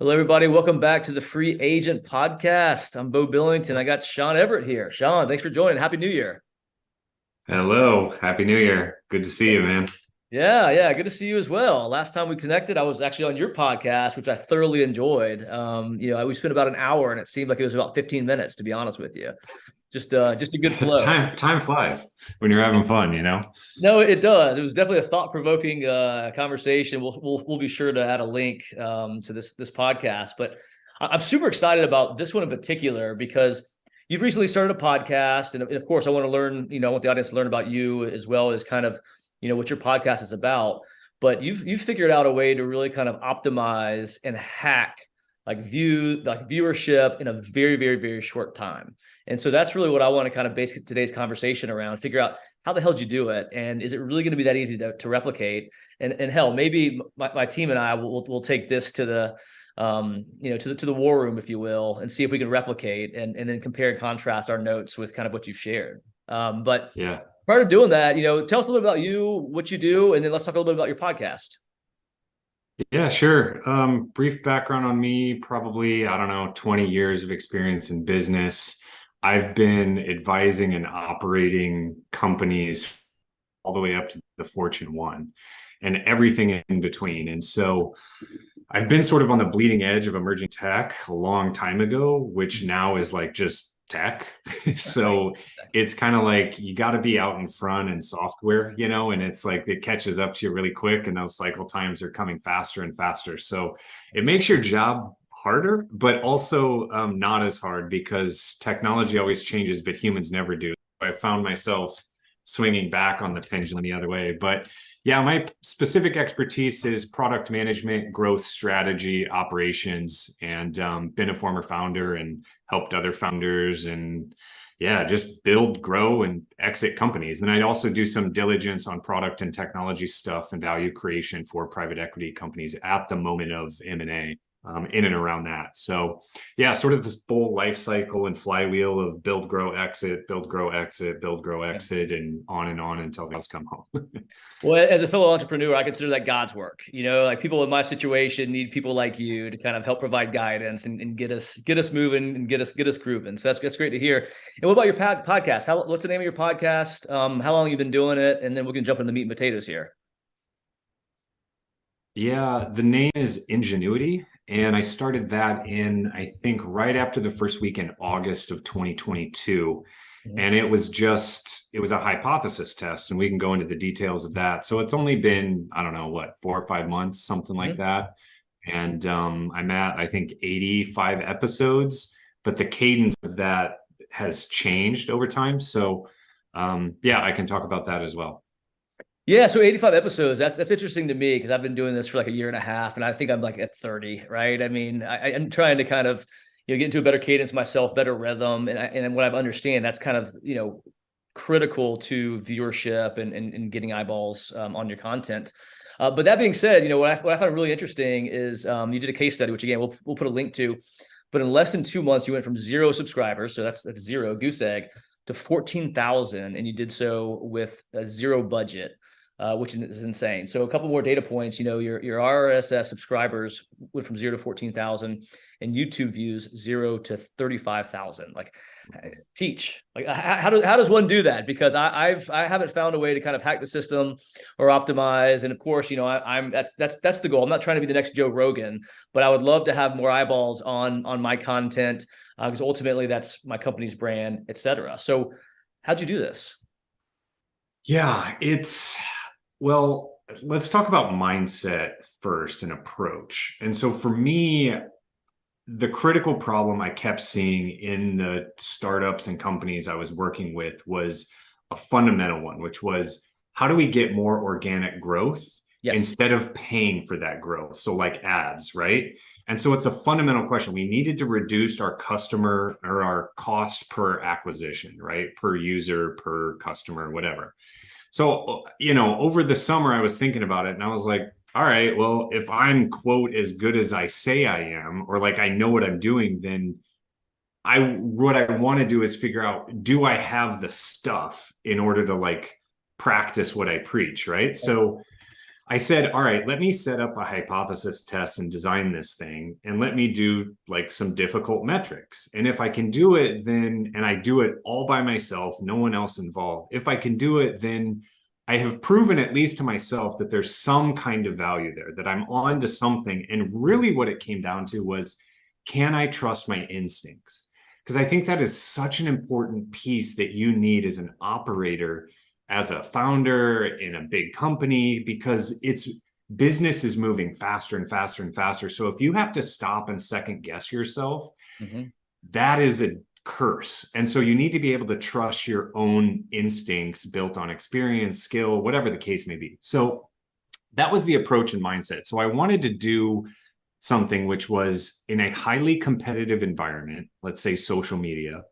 Hello, everybody. Welcome back to the Free Agent Podcast. I'm Bo Billington. I got Sean Everett here. Sean, thanks for joining. Happy New Year. Hello, Happy New Year. Good to see you, man. Yeah. Good to see you as well. Last time we connected, I was actually on your podcast, which I thoroughly enjoyed. We spent about an hour, and it seemed like it was about 15 minutes, to be honest with you. Just a good flow. Time flies when you're having fun, you know? No, it does. It was definitely a thought-provoking conversation. We'll be sure to add a link to this podcast. But I'm super excited about this one in particular because you've recently started a podcast, and of course, I want to learn. I want the audience to learn about you as well as kind of what your podcast is about. But you've figured out a way to really kind of optimize and hack viewership in a very, very, very short time. And so that's really what I want to kind of base today's conversation around, figure out how the hell did you do it? And is it really going to be that easy to replicate? And hell, maybe my team and I will take this to the to the war room, if you will, and see if we can replicate and then compare and contrast our notes with kind of what you've shared. But Yeah. prior to doing that, tell us a little bit about you, what you do, and then let's talk a little bit about your podcast. Yeah, sure. Brief background on me, probably, I don't know, 20 years of experience in business. I've been advising and operating companies all the way up to the Fortune 1 and everything in between. And so I've been sort of on the bleeding edge of emerging tech a long time ago, which now is like just tech. So it's kind of like you got to be out in front in software, and it's like it catches up to you really quick, and those cycle times are coming faster and faster. So it makes your job harder, but also not as hard because technology always changes, but humans never do. I found myself swinging back on the pendulum the other way. But yeah, my specific expertise is product management, growth strategy, operations, and been a former founder and helped other founders and yeah, just build, grow, and exit companies. And I also do some diligence on product and technology stuff and value creation for private equity companies at the moment of M&A. In and around that. So yeah, sort of this full life cycle and flywheel of build, grow, exit, build, grow, exit, build, grow, exit, and on until the guys come home. Well, as a fellow entrepreneur, I consider that God's work. Like people in my situation need people like you to kind of help provide guidance and get us moving and get us grooving. So that's great to hear. And what about your podcast? What's the name of your podcast? How long have you been doing it? And then we can jump into the meat and potatoes here. Yeah, the name is Ingenuity. And I started that I think, right after the first week in August of 2022. And it was a hypothesis test, and we can go into the details of that. So it's only been, I don't know, what, 4 or 5 months, something like that. And I'm at, I think, 85 episodes, but the cadence of that has changed over time. So yeah, I can talk about that as well. Yeah, so 85 episodes. That's interesting to me because I've been doing this for like a year and a half, and I think I'm like at 30, right? I mean, I'm trying to kind of get into a better cadence myself, better rhythm, and what I understand that's kind of critical to viewership and getting eyeballs on your content. But that being said, what I found really interesting is you did a case study, which again we'll put a link to. But in less than 2 months, you went from 0 subscribers, so that's zero goose egg, to 14,000, and you did so with a zero budget. Which is insane. So a couple more data points, your RSS subscribers went from 0 to 14,000 and YouTube views 0 to 35,000. Like teach, like how does one do that? Because I haven't found a way to kind of hack the system or optimize. And of course, that's the goal. I'm not trying to be the next Joe Rogan, but I would love to have more eyeballs on my content because ultimately that's my company's brand, etc. So how'd you do this? Yeah, well, let's talk about mindset first and approach. And so for me, the critical problem I kept seeing in the startups and companies I was working with was a fundamental one, which was how do we get more organic growth instead of paying for that growth? So like ads, right? And so it's a fundamental question. We needed to reduce our customer or our cost per acquisition, right? Per user, per customer, whatever. So, over the summer, I was thinking about it and I was like, all right, well, if I'm, quote, as good as I say I am, or like I know what I'm doing, then what I want to do is figure out, do I have the stuff in order to like practice what I preach, right? So I said, all right, let me set up a hypothesis test and design this thing, and let me do like some difficult metrics. And if I can do it, then, and I do it all by myself, no one else involved. If I can do it, then I have proven, at least to myself, that there's some kind of value there, that I'm on to something. And really what it came down to was, can I trust my instincts? Because I think that is such an important piece that you need as an operator, as a founder in a big company, because it's business is moving faster and faster and faster. So if you have to stop and second guess yourself, Mm-hmm. that is a curse. And so you need to be able to trust your own instincts built on experience, skill, whatever the case may be. So that was the approach and mindset. So I wanted to do something which was in a highly competitive environment, let's say social media,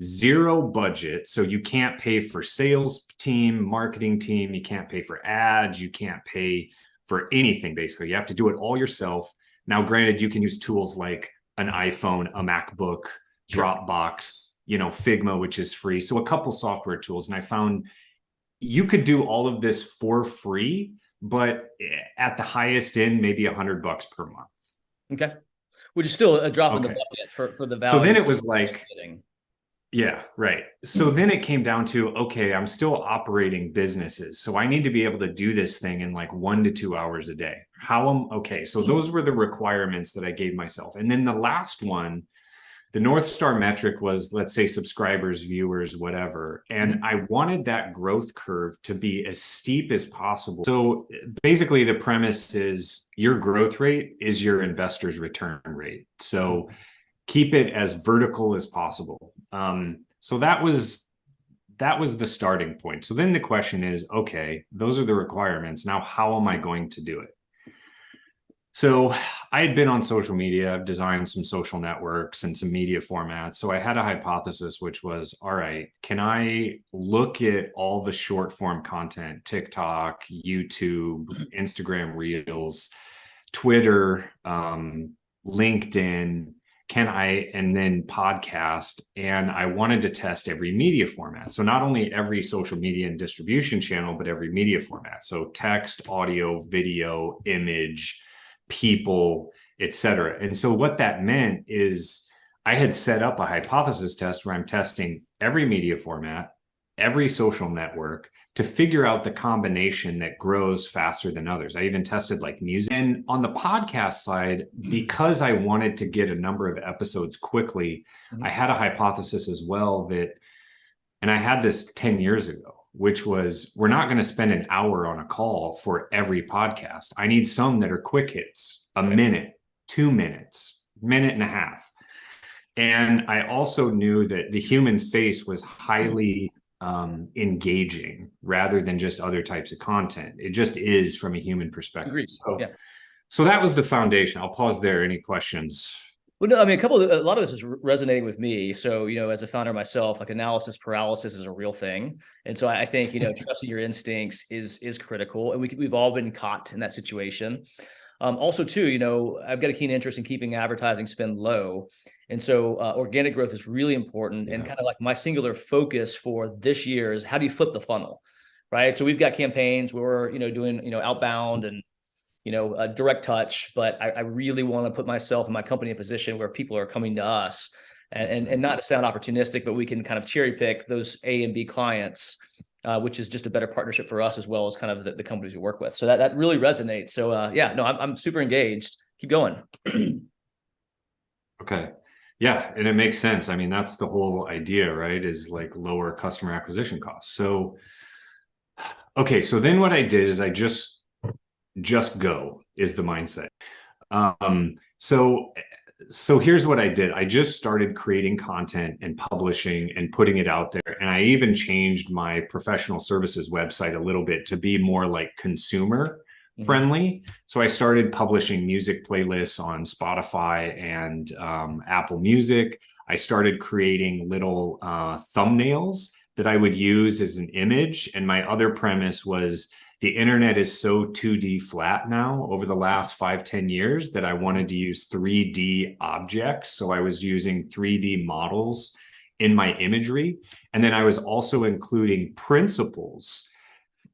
zero budget. So you can't pay for sales team, marketing team, you can't pay for ads, you can't pay for anything, basically. You have to do it all yourself. Now, granted, you can use tools like an iPhone, a MacBook, Sure. Dropbox, Figma, which is free. So a couple software tools. And I found you could do all of this for free, but at the highest end, maybe $100 per month. Okay. Which is still a drop in the Okay. bucket for the So then value it was like, getting. yeah, right. So then it came down to, okay, I'm still operating businesses. So I need to be able to do this thing in like 1 to 2 hours a day. Okay. So those were the requirements that I gave myself. And then the last one, the North Star metric was, let's say, subscribers, viewers, whatever. And I wanted that growth curve to be as steep as possible. So basically, the premise is your growth rate is your investor's return rate. So keep it as vertical as possible. So that was the starting point. So then the question is, okay, those are the requirements. Now, how am I going to do it? So I had been on social media, I've designed some social networks and some media formats. So I had a hypothesis, which was, all right, can I look at all the short form content, TikTok, YouTube, Instagram Reels, Twitter, LinkedIn, and then podcast. And I wanted to test every media format. So not only every social media and distribution channel, but every media format. So text, audio, video, image, people, etc. And so what that meant is I had set up a hypothesis test where I'm testing every media format, every social network, to figure out the combination that grows faster than others. I even tested like music. And on the podcast side, because I wanted to get a number of episodes quickly, I had a hypothesis as well that, and I had this 10 years ago, which was, we're not going to spend an hour on a call for every podcast. I need some that are quick hits, a minute, 2 minutes, minute and a half. And I also knew that the human face was highly engaging rather than just other types of content. It just is from a human perspective. Agreed. So, Yeah. so that was the foundation. I'll pause there. Any questions? Well, no, I mean, a lot of this is resonating with me. So, as a founder myself, like analysis paralysis is a real thing. And so I think, trusting your instincts is critical. And we've all been caught in that situation. Also too, I've got a keen interest in keeping advertising spend low. And so organic growth is really important. And kind of like my singular focus for this year is, how do you flip the funnel? Right. So we've got campaigns where we're, doing, outbound and direct touch, but I really want to put myself and my company in a position where people are coming to us, and not to sound opportunistic, but we can kind of cherry pick those A and B clients, which is just a better partnership for us as well as kind of the companies we work with. So that really resonates. So I'm super engaged. Keep going. Okay. Yeah, and it makes sense. I mean, that's the whole idea, right? Is like lower customer acquisition costs. So, okay, so then what I did is I just go is the mindset. So here's what I did. I just started creating content and publishing and putting it out there. And I even changed my professional services website a little bit to be more like consumer friendly. So I started publishing music playlists on Spotify and Apple Music. I started creating little thumbnails that I would use as an image. And my other premise was, the internet is so 2D flat now over the last 5-10 years that I wanted to use 3D objects. So I was using 3D models in my imagery. And then I was also including principles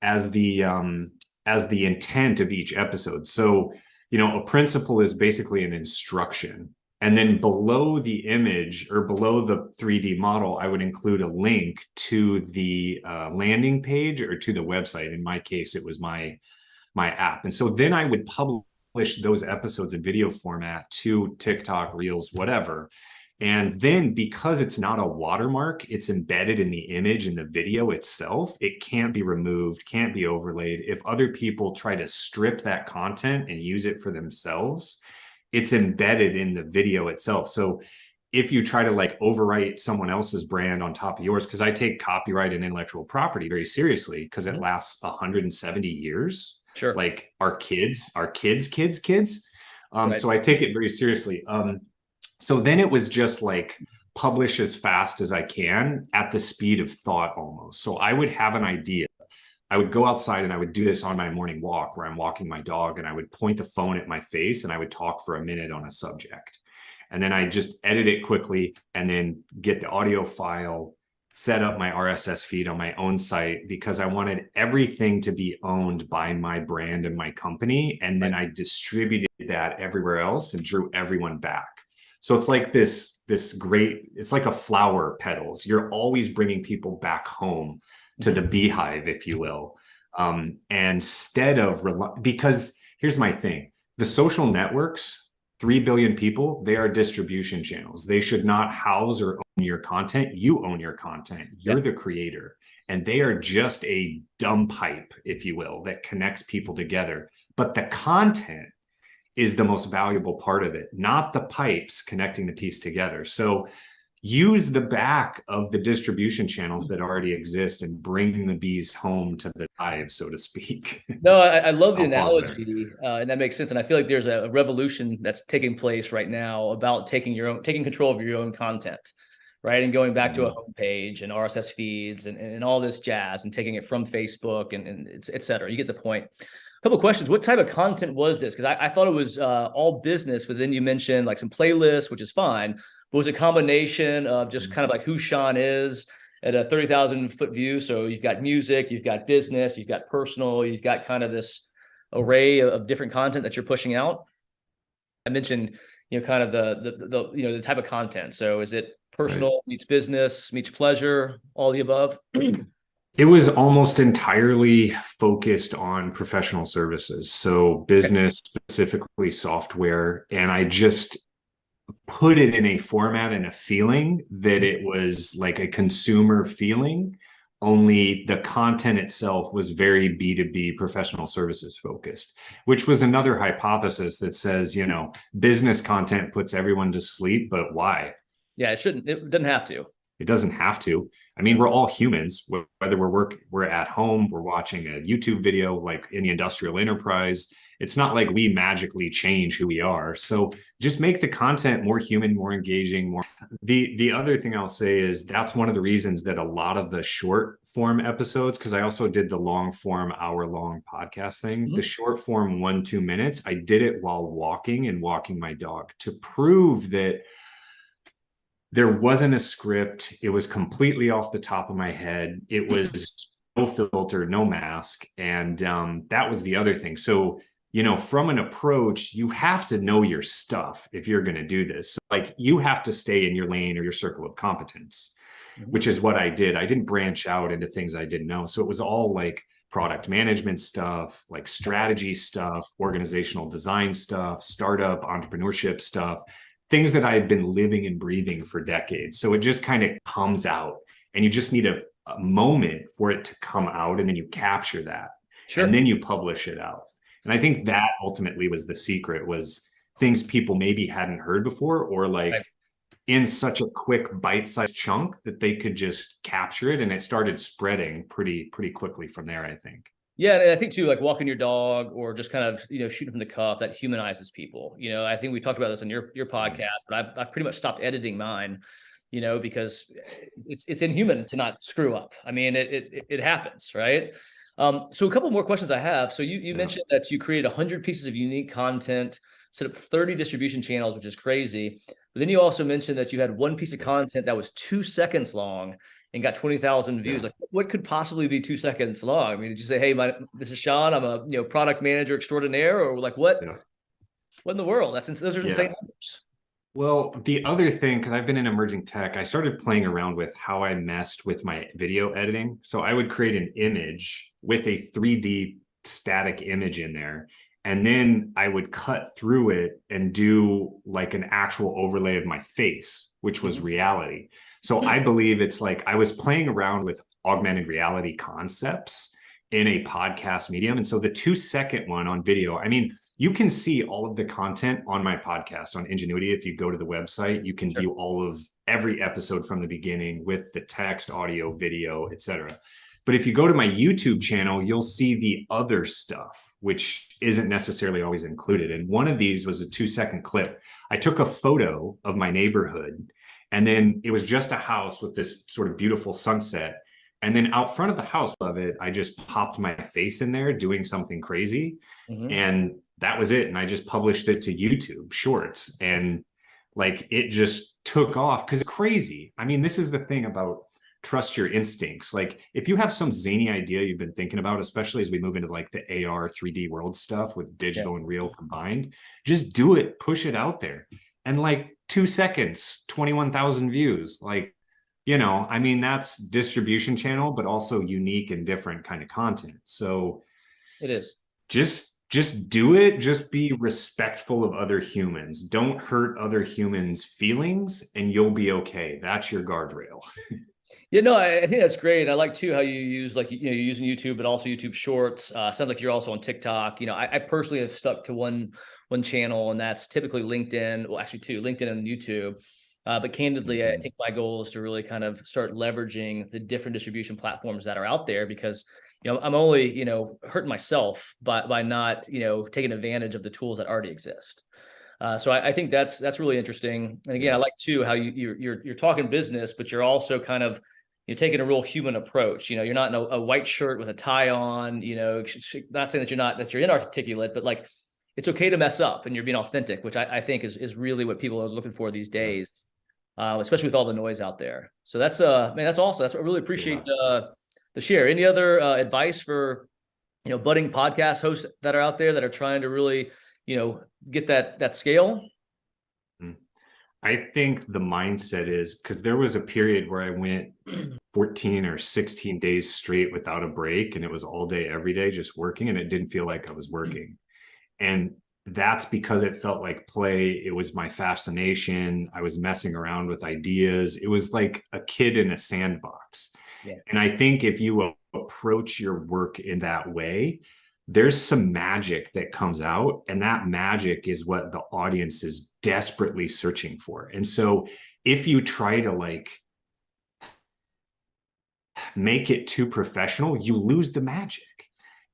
as the as the intent of each episode. So, a principle is basically an instruction. And then below the image or below the 3D model, I would include a link to the landing page or to the website. In my case, it was my app. And so then I would publish those episodes in video format to TikTok, Reels, whatever. And then because it's not a watermark, it's embedded in the image in the video itself. It can't be removed, can't be overlaid. If other people try to strip that content and use it for themselves, it's embedded in the video itself. So if you try to like overwrite someone else's brand on top of yours, because I take copyright and intellectual property very seriously because it lasts 170 years. Sure. Like our kids. Right. So I take it very seriously. So then it was just like publish as fast as I can at the speed of thought almost. So I would have an idea. I would go outside and I would do this on my morning walk where I'm walking my dog, and I would point the phone at my face and I would talk for a minute on a subject. And then I just edit it quickly and then get the audio file, set up my RSS feed on my own site because I wanted everything to be owned by my brand and my company. And then I distributed that everywhere else and drew everyone back. So it's like this great, it's like a flower petals. You're always bringing people back home to the beehive, if you will. And instead of, because here's my thing, the social networks, 3 billion people, they are distribution channels. They should not house or own your content. You own your content. You're the creator. And they are just a dumb pipe, if you will, that connects people together. But the content is the most valuable part of it, not the pipes connecting the piece together. So use the back of the distribution channels that already exist and bring the bees home to the hive, so to speak. No, I love the analogy, and that makes sense. And I feel like there's a revolution that's taking place right now about taking control of your own content, right? And going back to a homepage and RSS feeds and all this jazz and taking it from Facebook and et cetera. You get the point. A couple of questions. What type of content was this? Because I thought it was all business, but then you mentioned like some playlists, which is fine. But was it a combination of just kind of like who Sean is at a 30,000-foot view? So you've got music, you've got business, you've got personal, you've got kind of this array of different content that you're pushing out. I mentioned, kind of the type of content. So is it personal meets business meets pleasure, all the above? It was almost entirely focused on professional services. So business, specifically software. And I just put it in a format and a feeling that it was like a consumer feeling, only the content itself was very B2B professional services focused, which was another hypothesis that says, business content puts everyone to sleep, but why? Yeah, it doesn't have to. It doesn't have to. I mean, we're all humans, whether we're at home, we're watching a YouTube video, like in the industrial enterprise. It's not like we magically change who we are. So just make the content more human, more engaging, more. The other thing I'll say is that's one of the reasons that a lot of the short form episodes, because I also did the long form hour-long podcast thing, the short form 1-2 minutes, I did it while walking my dog to prove that there wasn't a script. It was completely off the top of my head. It was no filter, no mask. And that was the other thing. So, from an approach, you have to know your stuff if you're going to do this. So, like, you have to stay in your lane or your circle of competence, which is what I did. I didn't branch out into things I didn't know. So it was all like product management stuff, like strategy stuff, organizational design stuff, startup entrepreneurship stuff, things that I had been living and breathing for decades. So it just kind of comes out, and you just need a moment for it to come out, and then you capture that, and then you publish it out. And I think that ultimately was the secret, was things people maybe hadn't heard before, or like in such a quick bite-sized chunk that they could just capture it, and it started spreading pretty pretty quickly from there, I think. Yeah, and I think too, like walking your dog or just kind of shooting from the cuff, that humanizes people. I think we talked about this on your podcast, but I've pretty much stopped editing mine, because it's inhuman to not screw up. I mean, it happens, right? So a couple more questions I have. So you mentioned that you created 100 pieces of unique content, set up 30 distribution channels, which is crazy. But then you also mentioned that you had one piece of content that was 2 seconds long, and got 20,000 views. Yeah. Like, what could possibly be 2 seconds long? I mean, did you say, "Hey, this is Sean. I'm a product manager extraordinaire," or like what? Yeah. What in the world? Those are insane Yeah. numbers. Well, the other thing, because I've been in emerging tech, I started playing around with how I messed with my video editing. So I would create an image with a 3D static image in there. And then I would cut through it and do like an actual overlay of my face, which was Mhm. reality. So I believe it's like I was playing around with augmented reality concepts in a podcast medium. And so the 2 second one on video, I mean, you can see all of the content on my podcast on Ingenuity. If you go to the website, you can Sure. view all of every episode from the beginning with the text, audio, video, etc. But if you go to my YouTube channel, you'll see the other stuff, which isn't necessarily always included. And one of these was a 2 second clip. I took a photo of my neighborhood, and then it was just a house with this sort of beautiful sunset. And then out front of the house of it, I just popped my face in there doing something crazy. Mhm. And that was it. And I just published it to YouTube Shorts. And like it just took off because it's crazy. I mean, this is the thing about trust your instincts. Like if you have some zany idea you've been thinking about, especially as we move into like the AR 3D world stuff with Yeah. digital and real combined, just do it, push it out there. And like 2 seconds, 21,000 views. Like, I mean, that's distribution channel, but also unique and different kind of content. So It is. just do it. Just be respectful of other humans. Don't hurt other humans' feelings, and you'll be okay. That's your guardrail. Yeah, no, I think that's great. I like too how you use like you're using YouTube, but also YouTube Shorts. Sounds like you're also on TikTok. I personally have stuck to one channel, and that's typically LinkedIn. Well, actually two, LinkedIn and YouTube. But candidly, I Mhm. think my goal is to really kind of start leveraging the different distribution platforms that are out there because I'm only hurting myself by not taking advantage of the tools that already exist. So I think that's really interesting. And again, I Yeah. like too how you're talking business, but you're also kind of taking a real human approach. You're not in a white shirt with a tie on. Not saying that you're inarticulate, but like it's okay to mess up and you're being authentic, which I think is really what people are looking for these Yeah. days, especially with all the noise out there. So that's man, that's awesome. That's what I really appreciate Yeah. the share. Any other advice for budding podcast hosts that are out there that are trying to really get that scale? Mm. I think the mindset is because there was a period where I went 14 or 16 days straight without a break, and it was all day, every day, just working, and it didn't feel like I was working. And that's because it felt like play. It was my fascination. I was messing around with ideas. It was like a kid in a sandbox. Yeah. And I think if you approach your work in that way, there's some magic that comes out. And that magic is what the audience is desperately searching for. And so if you try to like make it too professional, you lose the magic.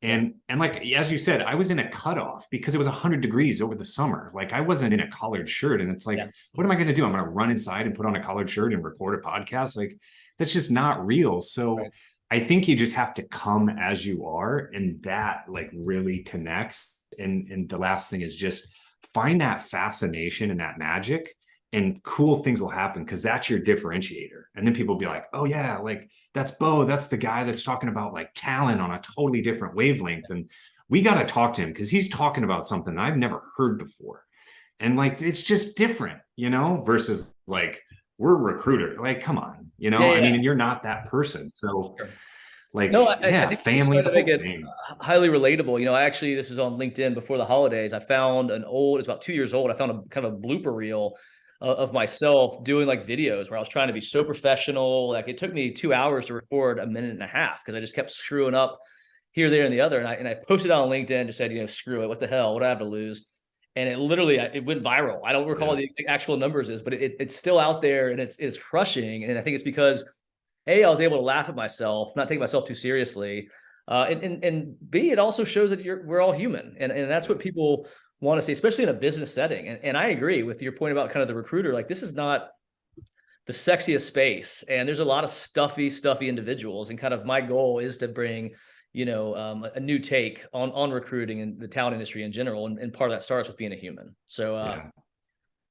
Yeah. And like as you said, I was in a cutoff because it was 100 degrees over the summer. Like I wasn't in a collared shirt, and it's like, Yeah. what am I going to do? I'm going to run inside and put on a collared shirt and record a podcast. Like that's just not real. So Right. I think you just have to come as you are, and that like really connects. And the last thing is just find that fascination and that magic, and cool things will happen because that's your differentiator. And then people will be like, oh yeah, like that's Bo, that's the guy that's talking about like talent on a totally different wavelength, and we got to talk to him because he's talking about something I've never heard before. And like it's just different, versus like we're a recruiter. Like come on, Yeah. I mean, Yeah. and you're not that person. So Sure. like No, I yeah, think you're family, trying the to make whole it thing. highly relatable. I actually, this was on LinkedIn before the holidays. I found it's about 2 years old. I found a kind of a blooper reel of myself doing like videos where I was trying to be so professional. Like it took me 2 hours to record a minute and a half because I just kept screwing up here, there, and the other. And I posted on LinkedIn, just said, screw it. What the hell? What do I have to lose? And it literally, it went viral. I don't recall Yeah. the actual numbers but it's still out there and it's crushing. And I think it's because A, I was able to laugh at myself, not take myself too seriously. And B, it also shows that we're all human. And that's what people want to see, especially in a business setting. And I agree with your point about kind of the recruiter. Like this is not the sexiest space. And there's a lot of stuffy individuals. And kind of my goal is to bring, a new take on recruiting and the talent industry in general. And part of that starts with being a human. So Yeah.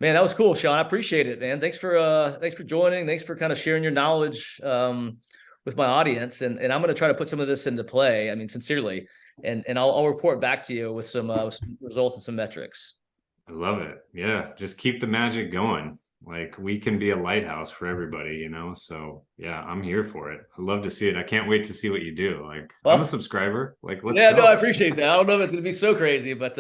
Man, that was cool, Sean. I appreciate it, man. Thanks for joining. Thanks for kind of sharing your knowledge with my audience. And I'm going to try to put some of this into play. I mean, sincerely, and I'll report back to you with some results and some metrics. I love it. Yeah, just keep the magic going. Like we can be a lighthouse for everybody, you know? So yeah, I'm here for it. I love to see it. I can't wait to see what you do. Like I'm a Well, subscriber. Like let's yeah, no, I go. appreciate that. I don't know if it's going to be so crazy, but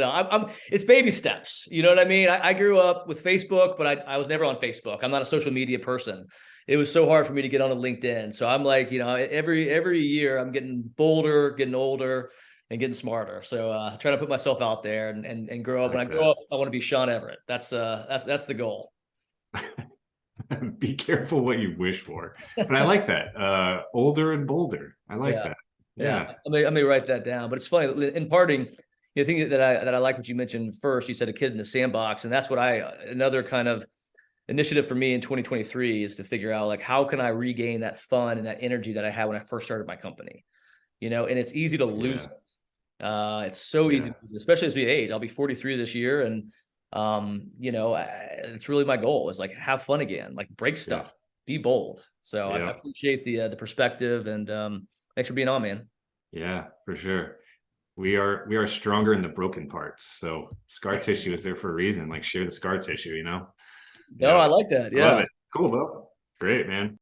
it's baby steps. You know what I mean? I grew up with Facebook, but I was never on Facebook. I'm not a social media person. It was so hard for me to get on a LinkedIn. So I'm like, every year I'm getting bolder, getting older, and getting smarter. So trying to put myself out there and grow I up. When I like grow that. up, I want to be Sean Everett. That's the goal. Be careful what you wish for. But I like that. Older and bolder. I like Yeah. that. Yeah. Yeah. I may write that down. But it's funny in parting, the thing that I like what you mentioned first, you said a kid in the sandbox. And that's what another kind of initiative for me in 2023 is to figure out like how can I regain that fun and that energy that I had when I first started my company. And it's easy to lose Yeah. it. It's so easy, Yeah. especially as we age. I'll be 43 this year, and it's really my goal is like have fun again, like break Yeah. stuff, be bold. So I Yeah. appreciate the perspective, and thanks for being on, man. Yeah, for sure. We are stronger in the broken parts. So scar tissue is there for a reason. Like share the scar tissue, you know? No, Yeah. I like that. I love Yeah. it. Cool, bro. Great, man.